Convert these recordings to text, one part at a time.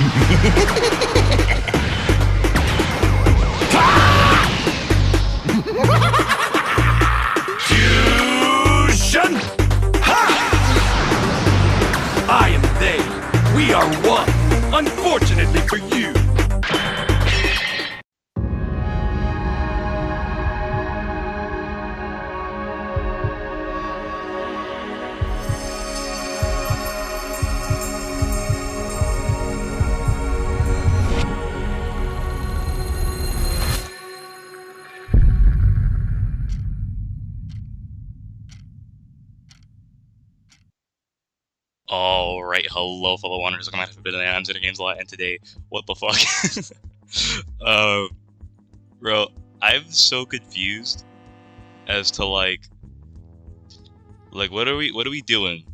Fusion! Ha! I am they. We are one. Unfortunately for you. Alright, hello fellow wanderers, welcome back to Forbidden Land. I'm Zeta Games a lot, and today, what the fuck? Bro, I'm so confused as to like what are we doing?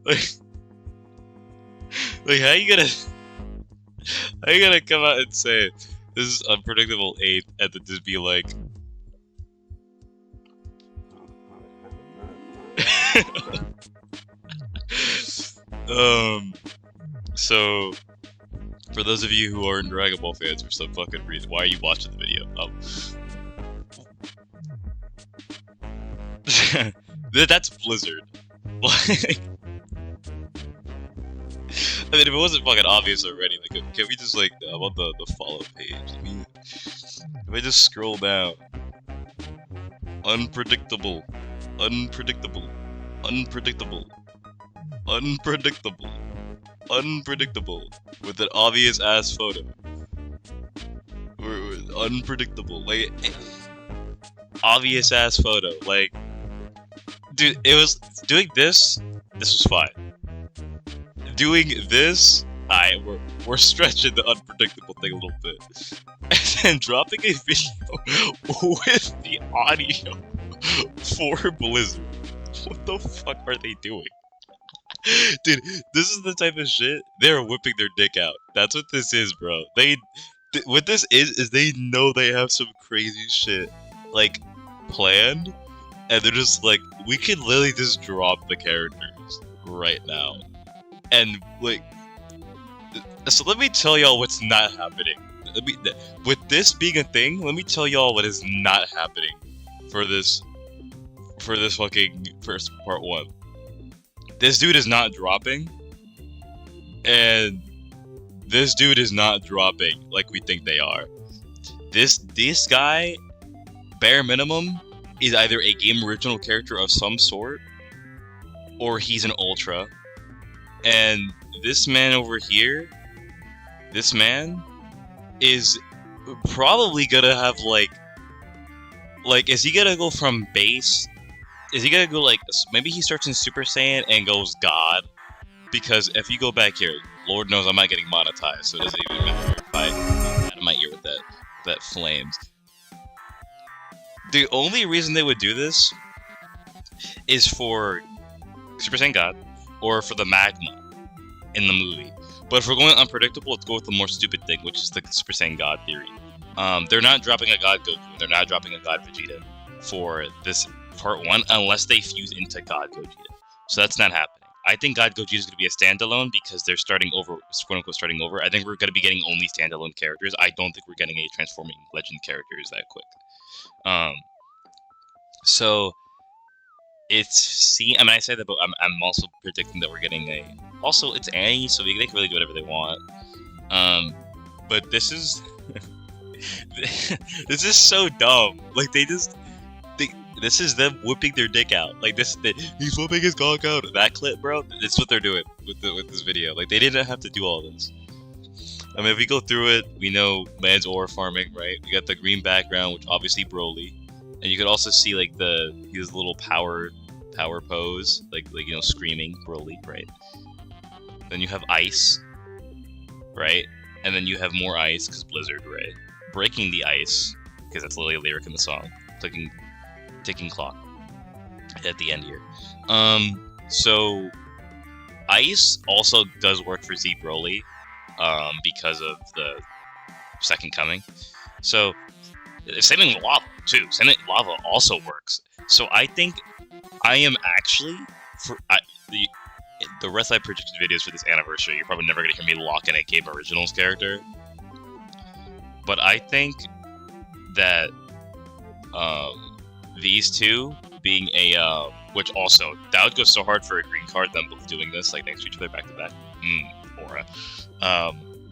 like how you gonna come out and say this is unpredictable 8 and then just be like so for those of you who aren't Dragon Ball fans for some fucking reason, why are you watching the video? That's Blizzard. Like, I mean, if it wasn't fucking obvious already, like, can we just like, I'm on the follow page. I mean, if I just scroll down, unpredictable, unpredictable, unpredictable, unpredictable, unpredictable, with an obvious ass photo. Unpredictable, like, obvious ass photo, like, dude, it was, doing this was fine. Doing this, we're stretching the unpredictable thing a little bit. And then dropping a video with the audio for Blizzard. What the fuck are they doing? Dude, this is the type of shit they're whipping their dick out. That's what this is, bro. What this is they know they have some crazy shit, like, planned, and they're just like, we can literally just drop the characters right now. And, like, so let me tell y'all what's not happening. With this being a thing, let me tell y'all what is not happening for this fucking first part 1. This dude is not dropping, and this dude is not dropping like we think they are. This guy, bare minimum, is either a game original character of some sort, or he's an ultra. And this man over here, this man is probably gonna have like, is he gonna go from base? Is he gonna go like, maybe he starts in Super Saiyan and goes God? Because if you go back here, Lord knows I'm not getting monetized, so it doesn't even matter if I out of my ear with that flames. The only reason they would do this is for Super Saiyan God, or for the magma in the movie. But if we're going unpredictable, let's go with the more stupid thing, which is the Super Saiyan God theory. They're not dropping a God Goku, they're not dropping a God Vegeta for this part 1 unless they fuse into God Gogeta. So that's not happening. I think God Gogeta is going to be a standalone because they're starting over, quote unquote starting over. I think we're going to be getting only standalone characters. I don't think we're getting any transforming legend characters that quick. So it's I mean, I say that, but I'm also predicting that we're getting a. Also, it's Annie, so they can really do whatever they want. But this is this is so dumb. Like this is them whipping their dick out. Like he's whipping his cock out. That clip, bro. That's what they're doing with this video. Like they didn't have to do all this. I mean, if we go through it, we know man's ore farming, right? We got the green background, which obviously Broly, and you could also see like his little power pose, like you know, screaming Broly, right? Then you have ice, right? And then you have more ice because Blizzard, right? Breaking the ice because that's literally a lyric in the song. Ticking clock at the end here. So ice also does work for Z Broly, because of the second coming. So same thing with lava too. Same thing, lava also works. So I think I am actually the rest I predicted videos for this anniversary, you're probably never gonna hear me lock in a Game Originals character. But I think that these two being a which also that would go so hard for a green card them both doing this like next to each other back to back. Aura.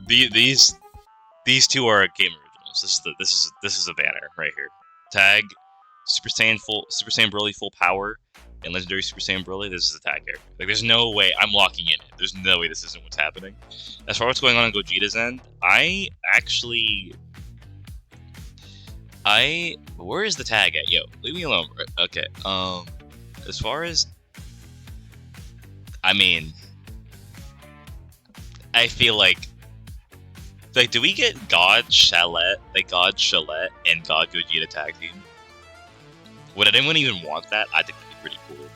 These two are Game Originals. This is a banner right here. Tag Super Saiyan Broly full power and Legendary Super Saiyan Broly. This is a tag character. Like there's no way I'm locking in it. There's no way this isn't what's happening. As far as what's going on Gogeta's end, where is the tag at? Yo, leave me alone. Okay. As far as, I mean, I feel like, do we get God Chalet, and God Gogeta tag team? Would anyone even want that? I think it'd be pretty cool.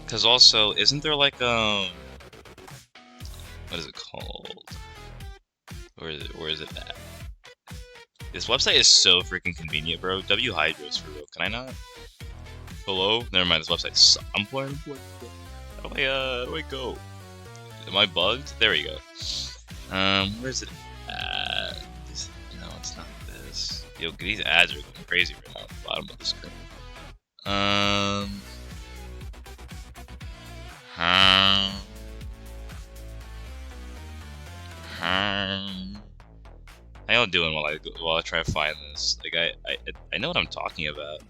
Cause also, isn't there like what is it called? Where is it at? This website is so freaking convenient, bro. W Hydros for real. Can I not? Hello? Never mind. This website. I'm playing. How do I go? Am I bugged? There we go. Where is it? No, it's not this. Yo, these ads are going crazy right now at the bottom of the screen. How y'all doing while I try to find this? Like I know what I'm talking about.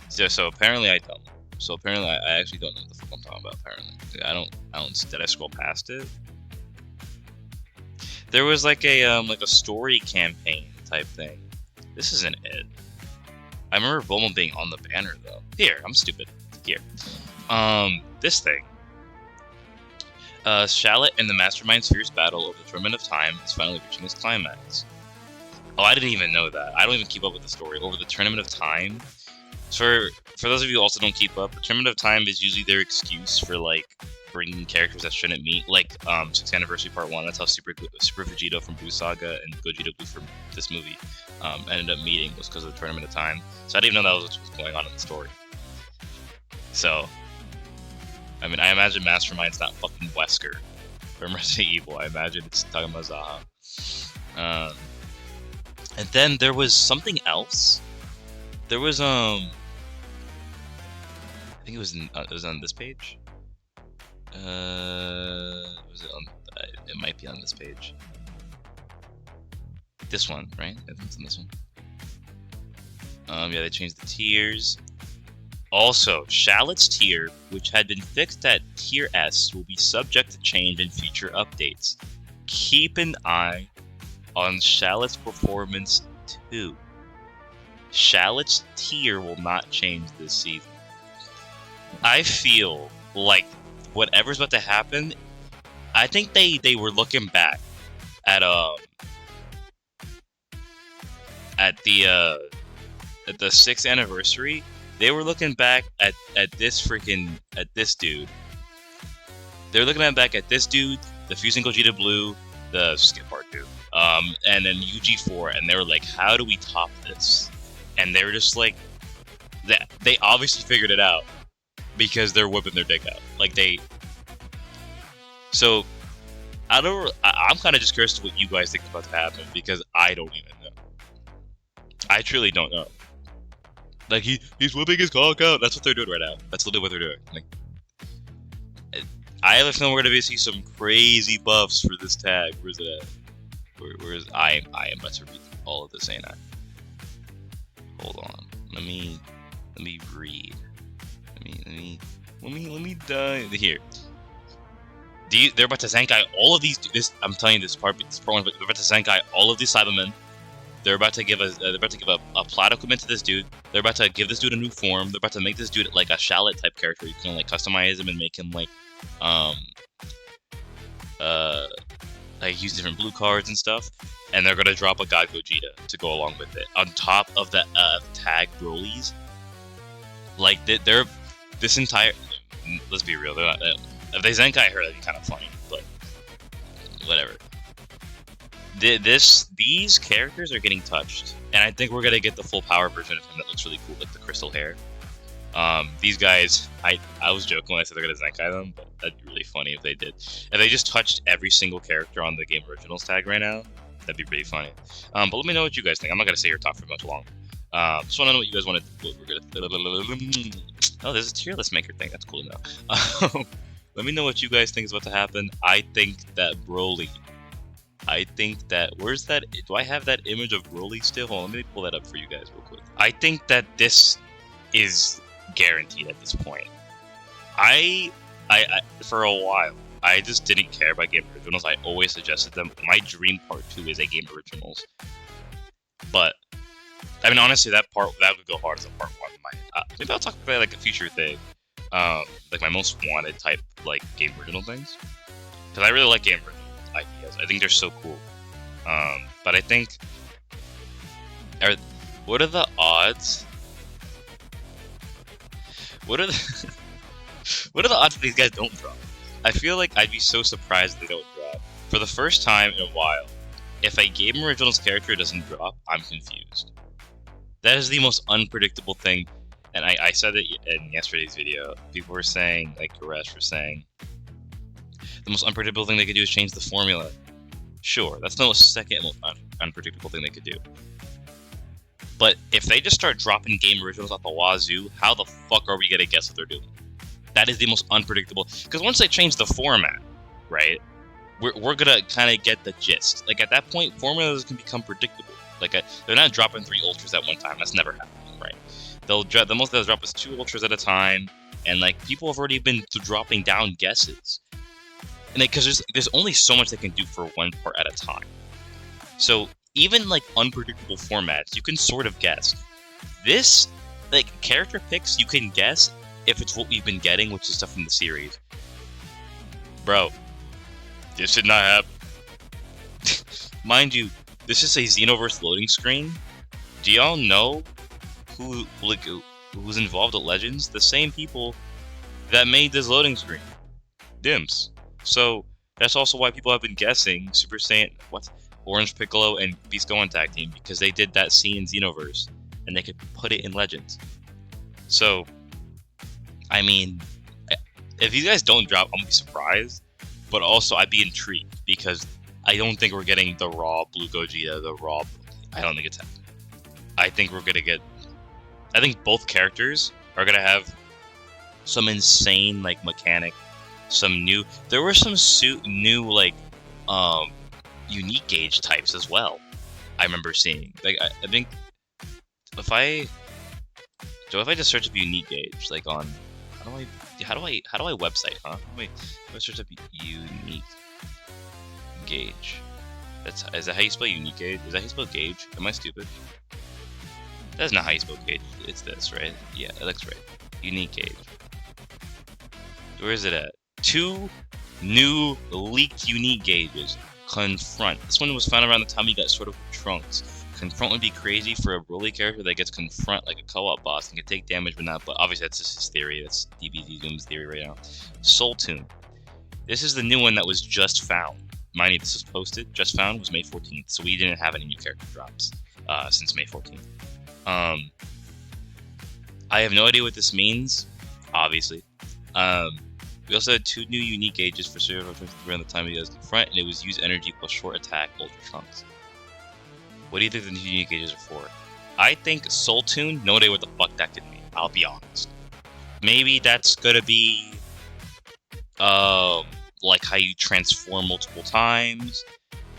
So apparently I don't. So apparently I actually don't know what the fuck I'm talking about. Apparently I don't. Did I scroll past it? There was like a story campaign type thing. This isn't it. I remember Bulma being on the banner though. Here, I'm stupid. Here. This thing. Shallot and the Mastermind's fierce battle over the Tournament of Time is finally reaching its climax. Oh, I didn't even know that. I don't even keep up with the story. Over the Tournament of Time. For those of you who also don't keep up, the Tournament of Time is usually their excuse for like bringing characters that shouldn't meet. Like 6th Anniversary Part 1. That's how Super Vegito from Blue Saga and Gogeta Blue from this movie ended up meeting, was because of the Tournament of Time. So I didn't even know that was what was going on in the story. So, I mean, I imagine Mastermind's not fucking Wesker from Resident Evil. I imagine it's talking about Zaha. And then there was something else. There was I think it was on this page. Was it on? It might be on this page. This one, right? I think it's on this one. Yeah, they changed the tiers. Also, Shallot's tier, which had been fixed at Tier S, will be subject to change in future updates. Keep an eye on Shallot's performance too. Shallot's tier will not change this season. I feel like whatever's about to happen, I think they were looking back at the 6th anniversary. They were looking back at this dude. They were looking back at this dude, the Fusing Gogeta Blue, the Skip Part dude, and then UG4, and they were like, how do we top this? And they were just like, they obviously figured it out because they're whipping their dick out. Like so I'm kind of just curious to what you guys think about to happen, because I don't even know. I truly don't know. Like he's whipping his cock out. That's what they're doing right now. That's literally what they're doing. Like, I have a feeling we're gonna see some crazy buffs for this tag. Where's it at? Where's I am about to read all of this, ain't I? Hold on. Let me read. Let me die here. They're about to Zenkai all of these. I'm telling you, this part one. They're about to Zenkai all of these Cybermen. They're about to give a plot equipment to this dude. They're about to give this dude a new form. They're about to make this dude like a Shallot type character. You can like customize him and make him like use different blue cards and stuff. And they're gonna drop a God Gogeta to go along with it on top of the tag Broly's. Like they're this entire. Let's be real. They're not. If they Zenkai her, that'd be kind of funny. But whatever. These characters are getting touched, and I think we're gonna get the full power version of him that looks really cool, like the crystal hair. These guys, I was joking when I said they're gonna Zenkai them, but that'd be really funny if they did. If they just touched every single character on the Game Originals tag right now, that'd be pretty funny. But let me know what you guys think. I'm not gonna sit here and talk for much long. Just want to know what you guys want to. We're gonna. Oh, there's a tier list maker thing. That's cool to know. Let me know what you guys think is about to happen. I think that Broly. I think that where's that? Do I have that image of Broly still? Hold on, let me pull that up for you guys real quick. I think that this is guaranteed at this point. I for a while, I just didn't care about Game Originals. I always suggested them. My dream part 2 is a Game Originals. But, I mean, honestly, that would go hard as a part 1. Maybe I'll talk about, like, a future thing. Like, my most wanted type, like, Game Original things. Because I really like Game Original ideas. I think they're so cool. But I think... What are the odds... What are the odds that these guys don't drop? I feel like I'd be so surprised if they don't drop. For the first time in a while, if a Game Originals character doesn't drop, I'm confused. That is the most unpredictable thing, and I said it in yesterday's video. People were saying, like Goresh was saying, the most unpredictable thing they could do is change the formula. Sure, that's the second most unpredictable thing they could do. But if they just start dropping Game Originals out the wazoo, how the fuck are we gonna guess what they're doing? That is the most unpredictable. Because once they change the format, right, we're gonna kind of get the gist. Like, at that point, formulas can become predictable. Like, they're not dropping 3 Ultras at one time. That's never happening, right? The most they'll drop is 2 Ultras at a time, and, like, people have already been dropping down guesses. And because there's only so much they can do for one part at a time. So even, like, unpredictable formats, you can sort of guess. This, like, character picks, you can guess if it's what we've been getting, which is stuff from the series. Bro, this did not happen. Mind you, this is a Xenoverse loading screen. Do y'all know who's involved at Legends? The same people that made this loading screen. Dimps. So, that's also why people have been guessing Super Saiyan... What? Orange Piccolo and Beast Gohan tag team, because they did that scene in Xenoverse, and they could put it in Legends. So, I mean, if you guys don't drop, I'm gonna be surprised, but also I'd be intrigued, because I don't think we're getting the raw Blue Gogeta, the raw... I don't think it's happening. I think we're gonna get... I think both characters are gonna have some insane, like, mechanic, some new... There were some new, like, unique gauge types as well. I remember seeing. Like, I think if I just search up unique gauge, like on how do I website, huh? Wait, if I search up unique gauge. Is that how you spell unique gauge? Is that how you spell gauge? Am I stupid? That's not how you spell gauge. It's this, right? Yeah, it looks right. Unique gauge. Where is it at? 2 new leaked unique gauges. Confront. This one was found around the time he got sort of with Trunks. Confront would be crazy for a Broly character that gets Confront like a co-op boss and can take damage but not. But obviously that's just his theory. That's DBZ Zoom's theory right now. Soul Tune. This is the new one that was just found. Mind you, this was posted. Just found was May 14th, so we didn't have any new character drops since May 14th. I have no idea what this means. Obviously. We also had 2 new unique gauges for Serial around the time he does Confront, and it was use energy plus short attack, Ultra Trunks. What do you think the new unique gauges are for? I think Soul Tune, no idea what the fuck that could mean, I'll be honest. Maybe that's gonna be, like how you transform multiple times.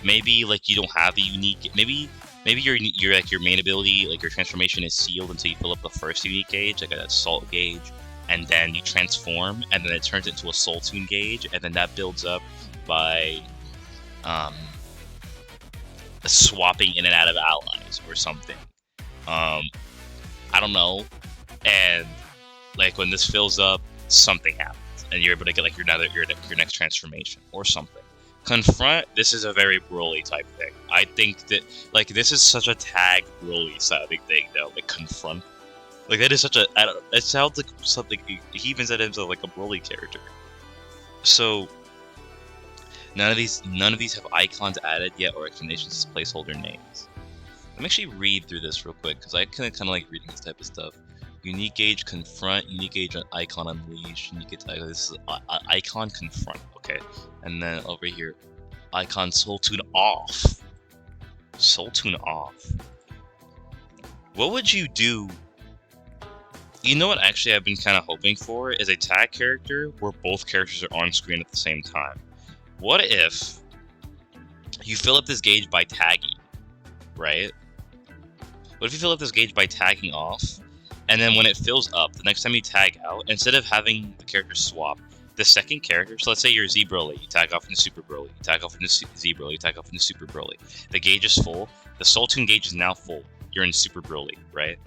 Maybe, like, you don't have a unique, maybe your like, your main ability, like, your transformation is sealed until you fill up the first unique gauge, like an Assault gauge. And then you transform, and then it turns into a Soul Tune gauge, and then that builds up by swapping in and out of allies or something. I don't know. And, like, when this fills up, something happens, and you're able to get, like, your next transformation or something. Confront, this is a very Broly type thing. I think that, like, this is such a tag Broly sounding thing, though. Like, Confront. Like, that is such a... it sounds like something... He even said himself like a Broly character. So, none of these have icons added yet or explanations as placeholder names. Let me actually read through this real quick, because I kind of like reading this type of stuff. Unique gauge confront, unique gauge icon unleash, unique gauge icon. This is icon confront, okay. And then over here, icon soul tune off. Soul tune off. What would you do? You know what? Actually, I've been kind of hoping for is a tag character where both characters are on screen at the same time. What if you fill up this gauge by tagging, right? What if you fill up this gauge by tagging off? And then when it fills up, the next time you tag out, instead of having the characters swap, the second character, so let's say you're Z Broly, you tag off into Super Broly, you tag off into Z Broly, you tag off into Super Broly. The gauge is full, the Soul Tune gauge is now full, you're in Super Broly, right?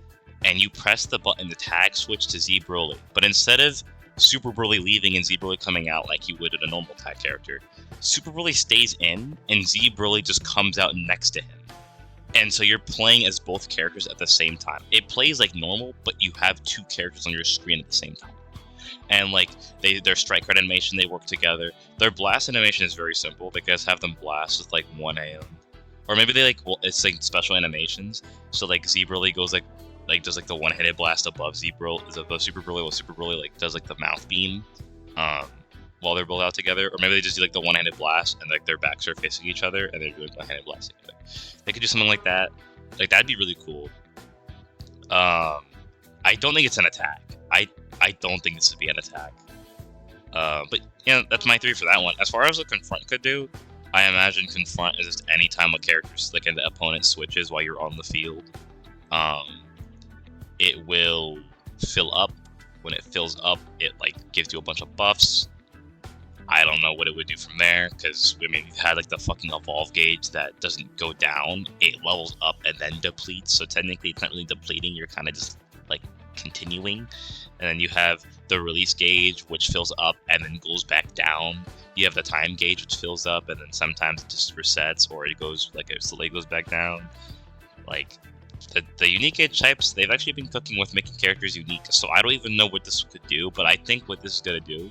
And you press the button to tag switch to Z Broly, but instead of Super Broly leaving and Z Broly coming out like you would in a normal tag character, Super Broly stays in, and Z Broly just comes out next to him. And so you're playing as both characters at the same time. It plays like normal, but you have two characters on your screen at the same time. And like their strike card animation, they work together. Their blast animation is very simple. They just have them blast with like one hand, or maybe they it's like special animations. So like Z Broly goes like does like the one-handed blast above Super Broly, while Super Broly like does like the mouth beam, while they're both out together. Or maybe they just do like the one-handed blast and like their backs are facing each other and they're doing one-handed blast together. They could do something like that. Like that'd be really cool. I don't think it's an attack. I don't think this would be an attack. But yeah, that's my 3 for that one. As far as what confront could do, I imagine confront is just any time a character's like an opponent switches while you're on the field. It will fill up. When it fills up, it like gives you a bunch of buffs. I don't know what it would do from there, because I mean, you had like the fucking evolve gauge that doesn't go down; it levels up and then depletes. So technically, it's not really depleting; you're kind of just like continuing. And then you have the release gauge, which fills up and then goes back down. You have the time gauge, which fills up and then sometimes it just resets, or it goes like it slowly goes back down. Like the unique gauge types, they've actually been cooking with making characters unique. So I don't even know what this could do, but I think what this is gonna do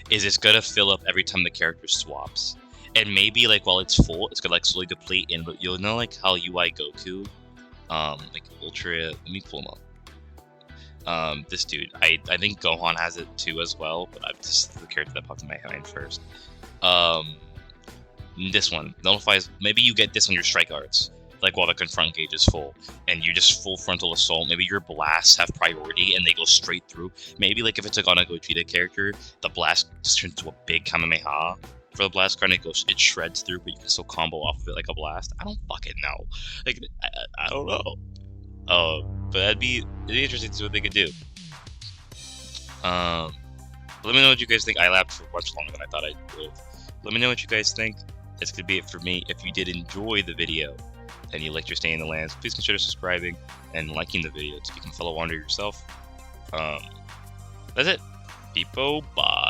is it's gonna fill up every time the character swaps, and maybe like while it's full, it's gonna like slowly deplete. And you'll know like how UI Goku, like Ultra. Let me pull him up. This dude, I think Gohan has it too as well, but this is the character that popped in my mind first. This one nullifies. Maybe you get this on your strike arts, like while the confront gauge is full, and you just full frontal assault. Maybe your blasts have priority and they go straight through. Maybe like if it's a Gon Gogeta character, the blast just turns into a big Kamehameha for the blast card, and it shreds through, but you can still combo off of it like a blast. I don't fucking know. Like I don't know. But it'd be interesting to see what they could do. Let me know what you guys think. I laughed for much longer than I thought I would. Let me know what you guys think. That's gonna be it for me. If you did enjoy the video and you liked your stay in the lands, please consider subscribing and liking the video to become a fellow wanderer yourself. That's it. People, bye.